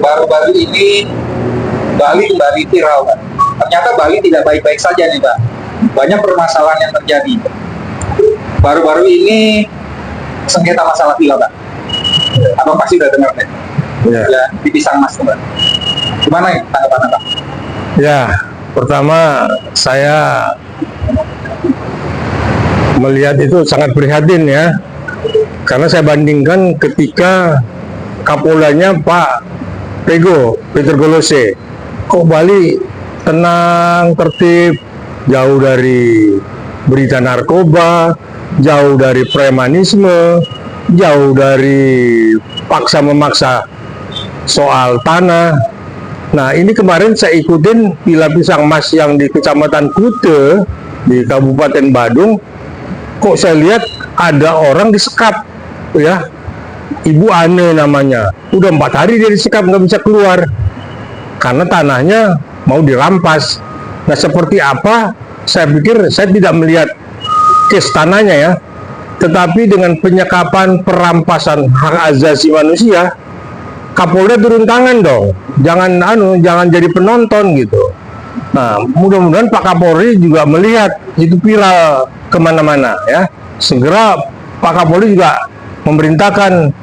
baru-baru ini Bali kembali viral, Pak. Ternyata Bali tidak baik-baik saja nih, Pak. Banyak permasalahan yang terjadi. Baru-baru ini sengketa masalah villa, Pak. Abang pasti udah dengar deh. Ya, di Pisang Mas, Pak. Gimana ya tanggapan Abang? Ya, pertama saya melihat itu sangat prihatin ya, karena saya bandingkan ketika Kapoldanya Pak Peter Golose, kok Bali tenang, tertib, jauh dari berita narkoba, jauh dari premanisme, jauh dari paksa memaksa soal tanah. Nah, ini kemarin saya ikutin Villa Pisang Mas yang di Kecamatan Kute di Kabupaten Badung. Kok saya lihat ada orang disekap, ya, Ibu Ane namanya. Udah 4 hari dia disekap, nggak bisa keluar karena tanahnya mau dirampas. Nah, seperti apa? Saya pikir saya tidak melihat kes tanahnya ya, tetapi dengan penyekapan perampasan hak asasi manusia, Kapolda turun tangan dong. Jangan jadi penonton gitu. Nah, mudah-mudahan Pak Kapolri juga melihat itu viral kemana-mana ya. Segera Pak Kapolri juga memerintahkan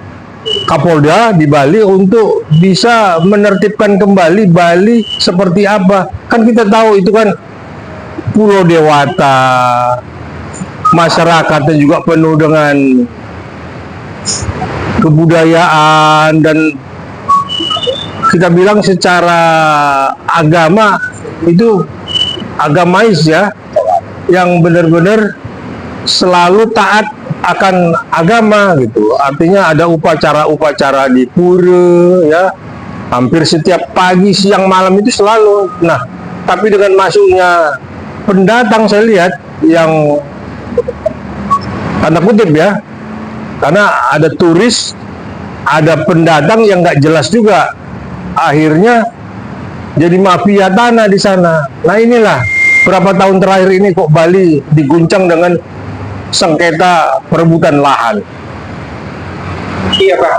Kapolda di Bali untuk bisa menertibkan kembali Bali seperti apa. Kan kita tahu itu kan Pulau Dewata, masyarakatnya juga penuh dengan kebudayaan, dan kita bilang secara agama itu agamais ya, yang benar-benar selalu taat akan agama gitu. Artinya ada upacara-upacara di pura ya, hampir setiap pagi, siang, malam itu selalu. Nah, tapi dengan masuknya pendatang, saya lihat yang tanda kutip ya, karena ada turis, ada pendatang yang nggak jelas juga, akhirnya jadi mafia tanah di sana. Nah, inilah berapa tahun terakhir ini kok Bali diguncang dengan sengketa perebutan lahan. Iya, Pak.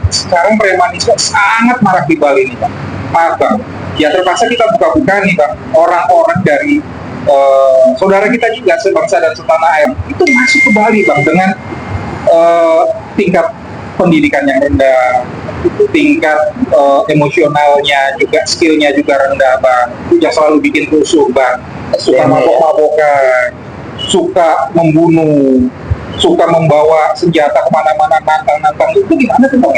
Sekarang premanisme sangat marak di Bali nih, Pak. Maaf, Bang. Ya terpaksa kita buka-buka nih, Bang. Orang-orang dari saudara kita juga sebangsa dan setanah air itu masuk ke Bali, Bang, dengan tingkat pendidikan yang rendah, tingkat emosionalnya juga, skillnya juga rendah, Bang. Yang selalu bikin rusuh, Bang. Suka mabok-mabokan, suka membunuh, suka membawa senjata kemana-mana, nantang-nantang. Itu gimana tuh, Bang?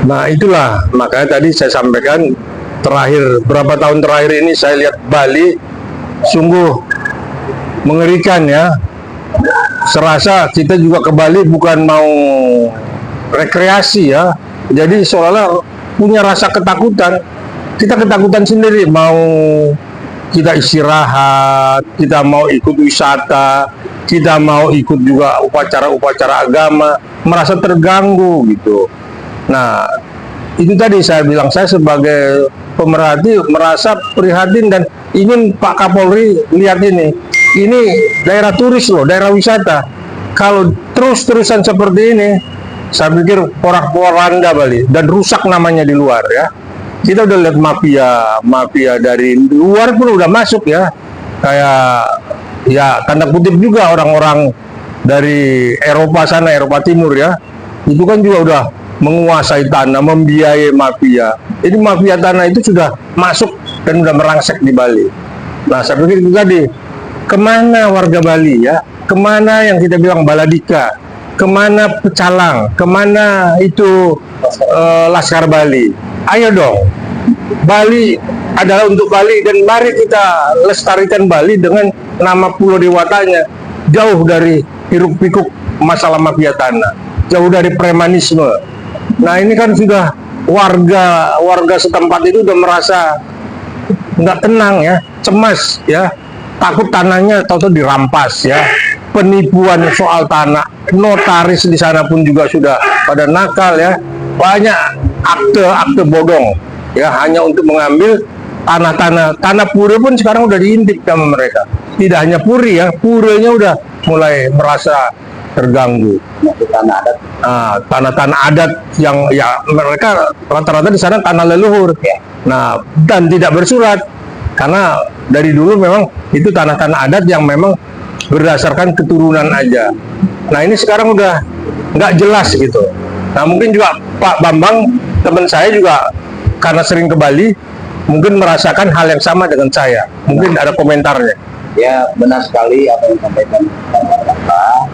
Nah, itulah makanya tadi saya sampaikan, berapa tahun terakhir ini saya lihat Bali sungguh mengerikan ya. Serasa kita juga ke Bali bukan mau rekreasi ya, jadi seolah-olah punya rasa ketakutan. Kita ketakutan sendiri, mau kita istirahat, kita mau ikut wisata, kita mau ikut juga upacara-upacara agama, merasa terganggu gitu. Nah, itu tadi saya bilang, saya sebagai pemerhati merasa prihatin dan ingin Pak Kapolri lihat ini daerah turis loh, daerah wisata. Kalau terus-terusan seperti ini, saya pikir porak-poranda Bali dan rusak namanya di luar ya. Kita udah lihat mafia dari luar pun udah masuk ya, kayak ya tanda kutip juga orang-orang dari Eropa sana, Eropa Timur ya, itu kan juga udah menguasai tanah, membiayai mafia. Jadi mafia tanah itu sudah masuk dan udah merangsek di Bali. Nah, saya pikir itu tadi, kemana warga Bali ya, kemana yang kita bilang Baladika, kemana Pecalang, kemana itu Laskar Bali. Ayo dong, Bali adalah untuk Bali, dan mari kita lestarikan Bali dengan nama Pulau Dewatanya, jauh dari hiruk-pikuk masalah mafia tanah, jauh dari premanisme. Nah, ini kan sudah warga setempat itu udah merasa nggak tenang ya, cemas ya, takut tanahnya tahu-tahu dirampas ya, penipuan soal tanah, notaris di sana pun juga sudah pada nakal ya, banyak akte bodong ya, hanya untuk mengambil tanah pura pun sekarang udah diintip sama mereka. Tidak hanya puri ya, puranya udah mulai merasa terganggu. Tanah adat. Tanah-tanah adat yang ya mereka rata-rata di sana tanah leluhur. Ya. Nah, dan tidak bersurat karena dari dulu memang itu tanah-tanah adat yang memang berdasarkan keturunan aja. Nah, ini sekarang udah nggak jelas gitu. Nah, mungkin juga Pak Bambang, teman saya juga karena sering ke Bali, mungkin merasakan hal yang sama dengan saya. Mungkin ada komentarnya. Ya, benar sekali apa yang disampaikan Bapak,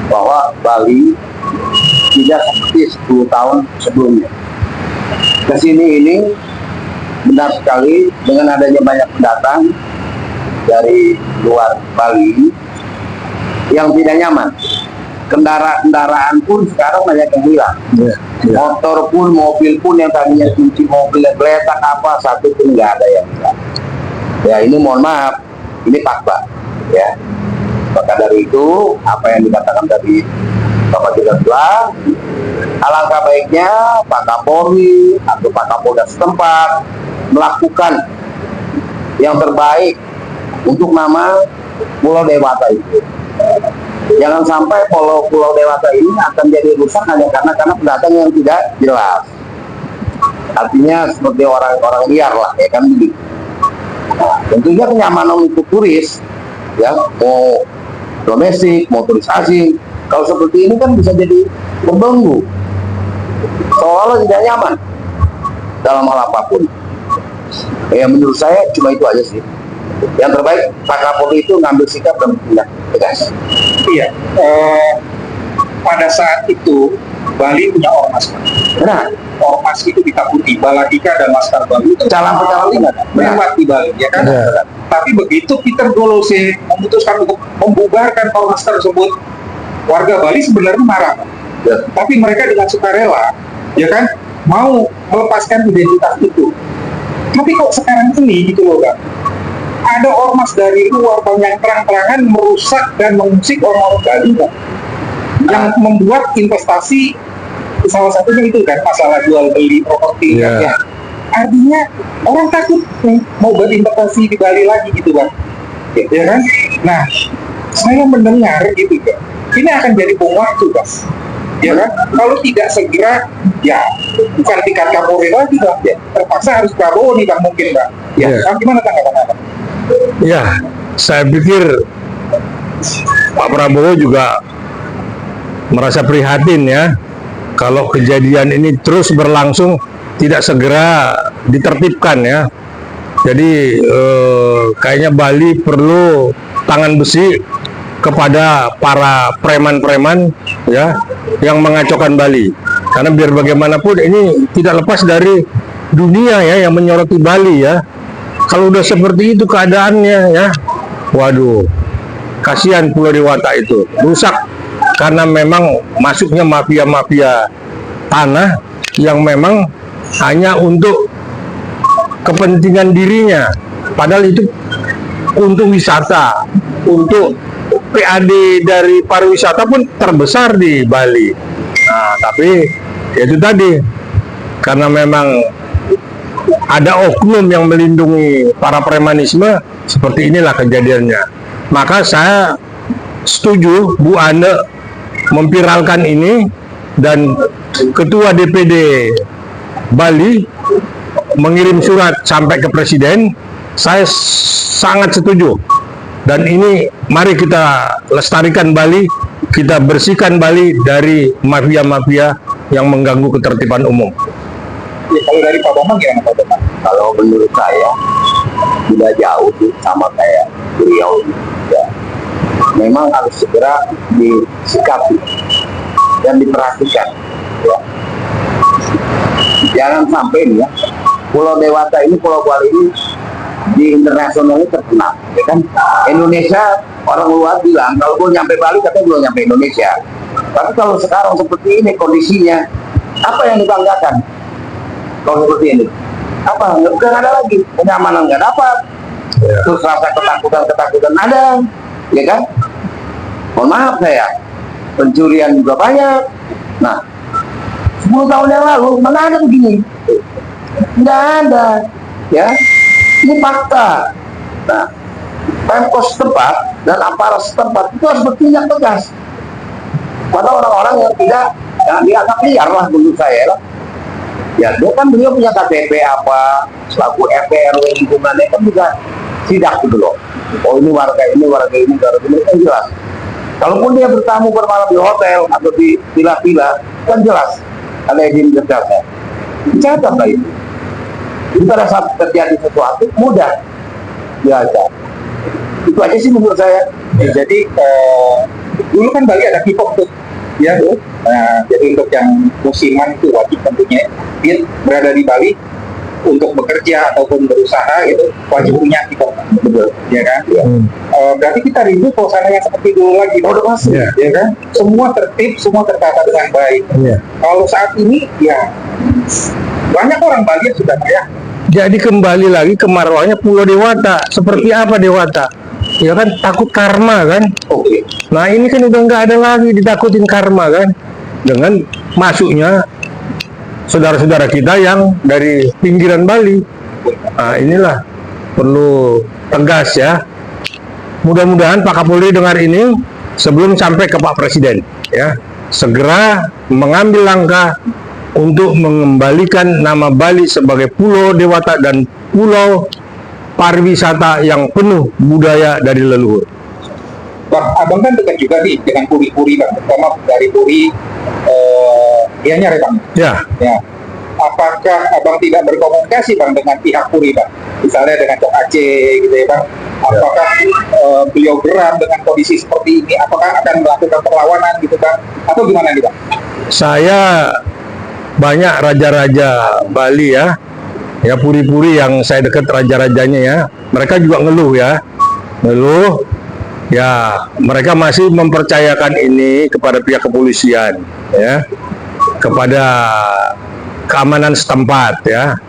bahwa Bali tidak seperti 10 tahun sebelumnya. Kesini ini benar sekali dengan adanya banyak pendatang dari luar Bali yang tidak nyaman. Kendaraan pun sekarang banyak yang hilang. Motor pun, mobil pun yang tadinya cuci mobil, geletak apa, satu pun nggak ada yang hilang. Ya, ini mohon maaf, ini fakta. Ya, maka dari itu apa yang dikatakan tadi Bapak juga bilang, alangkah baiknya Pak Kapolri atau Pak Kapolda setempat melakukan yang terbaik untuk nama Pulau Dewata itu. Jangan sampai Pulau Dewata ini akan jadi rusak hanya karena pendatang yang tidak jelas. Artinya seperti orang-orang liar lah, ya kan begitu. Nah, tentunya kenyamanan untuk turis, ya, mau domestik, mau turis asing, kalau seperti ini kan bisa jadi membenggu, seolah tidak nyaman dalam hal apapun. Ya, menurut saya cuma itu aja sih. Yang terbaik Pak Kapolri itu ngambil sikap dan bertindak tegas. Iya, pada saat itu Bali punya ormas. Benar. Ormas itu ditakuti, Baladika dan Laskar Bali itu Calang-calang lewat di Bali, ya kan? Ya. Tapi begitu Peter Golose memutuskan untuk membubarkan ormas tersebut, warga Bali sebenarnya marah. Ya. Tapi mereka dengan sukarela, ya kan, mau melepaskan identitas itu. Tapi kok sekarang ini gitu loh, kan? Ada ormas dari luar yang terang-terangan merusak dan mengusik orang-orang Bali, kan? Yang membuat investasi, salah satunya itu kan masalah jual beli properti. Yeah. Ya. Artinya orang takut mau berinvestasi di Bali lagi gitu, kan? Ya kan? Nah, saya mendengar gitu kan, ini akan jadi bom waktu, Mas. Ya kan? Kalau tidak segera, ya bukan tingkat Kapolri lagi, Bang. Ya, terpaksa harus Prabowo nih, Bang, mungkin, Bang. Ya, Ya. Gimana tanggapan Anda? Ya, saya pikir Pak Prabowo juga merasa prihatin ya kalau kejadian ini terus berlangsung tidak segera ditertibkan ya. Jadi kayaknya Bali perlu tangan besi kepada para preman-preman ya yang mengacaukan Bali. Karena biar bagaimanapun ini tidak lepas dari dunia ya yang menyoroti Bali ya. Kalau udah seperti itu keadaannya ya, waduh, kasihan Pulau Dewata itu rusak karena memang masuknya mafia-mafia tanah yang memang hanya untuk kepentingan dirinya, padahal itu untuk wisata, untuk PAD dari pariwisata pun terbesar di Bali. Nah, tapi ya itu tadi karena memang ada oknum yang melindungi para premanisme, seperti inilah kejadiannya. Maka saya setuju Bu Ane memviralkan ini dan Ketua DPD Bali mengirim surat sampai ke Presiden. Saya sangat setuju. Dan ini mari kita lestarikan Bali, kita bersihkan Bali dari mafia-mafia yang mengganggu ketertiban umum. Ya, kalau dari Pak Bambang gimana, Pak Bambang? Kalau menurut saya tidak jauh sih sama kayak beliau ya. Memang harus segera disikapi dan diperhatikan ya. Jangan sampai nih ya Pulau Dewata ini, Pulau Bali ini di internasional ini terkenal ya kan. Indonesia, orang luar bilang kalau gue nyampe Bali katanya belum nyampe Indonesia. Tapi kalau sekarang seperti ini kondisinya, apa yang dibanggakan? Kalau seperti ini apa nggak ada lagi, kenyamanan nggak dapat, terus rasa ketakutan ada, ya kan? Mohon maaf saya, pencurian juga banyak. Nah, 10 tahun yang lalu mana ada begini? Nggak ada, ya. Ini fakta. Nah, Pemkot setempat dan aparat setempat itu harus bertindak tegas. Karena orang-orang yang tidak, yang dianggap liar lah menurut saya lah. Ya, dia kan beliau punya KTP apa, selaku RT RW lingkungannya kan juga sidak gitu loh. Oh ini warga ini kan jelas. Kalaupun dia bertamu bermalam di hotel atau di villa-villa, kan jelas ada izin kerjanya. Dicatat lah itu. Jadi pada saat terjadi sesuatu mudah diajak. Itu aja sih menurut saya. Ya, jadi dulu kan Bali ada kipok tuh, ya. Nah, jadi untuk yang musiman itu wajib tentunya dia berada di Bali untuk bekerja ataupun berusaha itu wajib punya kipok, betul, ya kan? Berarti kita rindu suasana yang seperti dulu lagi, udah pasti, ya kan? Semua tertib, semua tertata dengan baik. Kalau saat ini, ya banyak orang Bali yang sudah kaya. Jadi kembali lagi ke marwahnya Pulau Dewata. Seperti apa Dewata? Ya kan takut karma kan. Oke. Nah ini kan udah nggak ada lagi ditakutin karma kan. Dengan masuknya saudara-saudara kita yang dari pinggiran Bali. Nah inilah perlu tegas ya. Mudah-mudahan Pak Kapolri dengar ini sebelum sampai ke Pak Presiden ya. Segera mengambil langkah untuk mengembalikan nama Bali sebagai Pulau Dewata dan Pulau pariwisata yang penuh budaya dari leluhur. Bang, abang kan dekat juga nih dengan puri-puri bang, terutama dari puri Gianyar ya bang. Ya. Ya. Apakah abang tidak berkomunikasi bang dengan pihak puri bang? Misalnya dengan Cok Aceh gitu ya bang. Apakah beliau geram dengan kondisi seperti ini? Apakah akan melakukan perlawanan gitu bang? Atau gimana nih bang? Saya banyak raja-raja Bali ya. Ya puri-puri yang saya dekat raja-rajanya ya. Mereka juga ngeluh ya. Ngeluh. Ya, mereka masih mempercayakan ini kepada pihak kepolisian ya. Kepada keamanan setempat ya.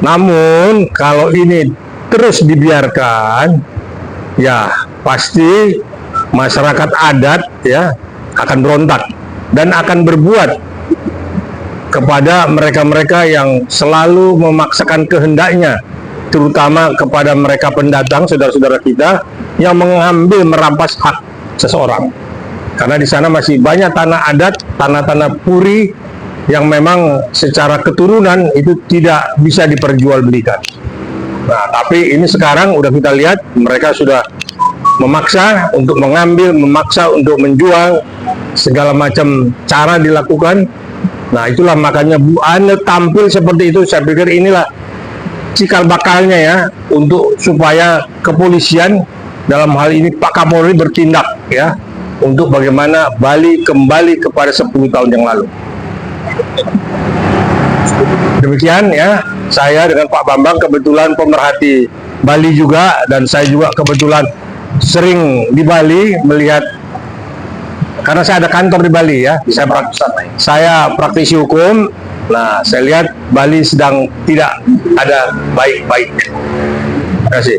Namun kalau ini terus dibiarkan ya pasti masyarakat adat ya akan berontak dan akan berbuat kepada mereka-mereka yang selalu memaksakan kehendaknya, terutama kepada mereka pendatang, saudara-saudara kita yang mengambil merampas hak seseorang. Karena di sana masih banyak tanah adat, tanah-tanah puri yang memang secara keturunan itu tidak bisa diperjualbelikan. Nah, tapi ini sekarang udah kita lihat mereka sudah memaksa untuk mengambil, memaksa untuk menjual, segala macam cara dilakukan. Nah itulah makanya Bu Ane tampil seperti itu. Saya pikir inilah cikal bakalnya ya untuk supaya kepolisian dalam hal ini Pak Kapolri bertindak ya untuk bagaimana Bali kembali kepada 10 tahun yang lalu. Demikian ya, saya dengan Pak Bambang kebetulan pemerhati Bali juga, dan saya juga kebetulan sering di Bali melihat. Karena saya ada kantor di Bali ya, saya praktisi hukum. Nah, saya lihat Bali sedang tidak ada baik-baik. Terima kasih.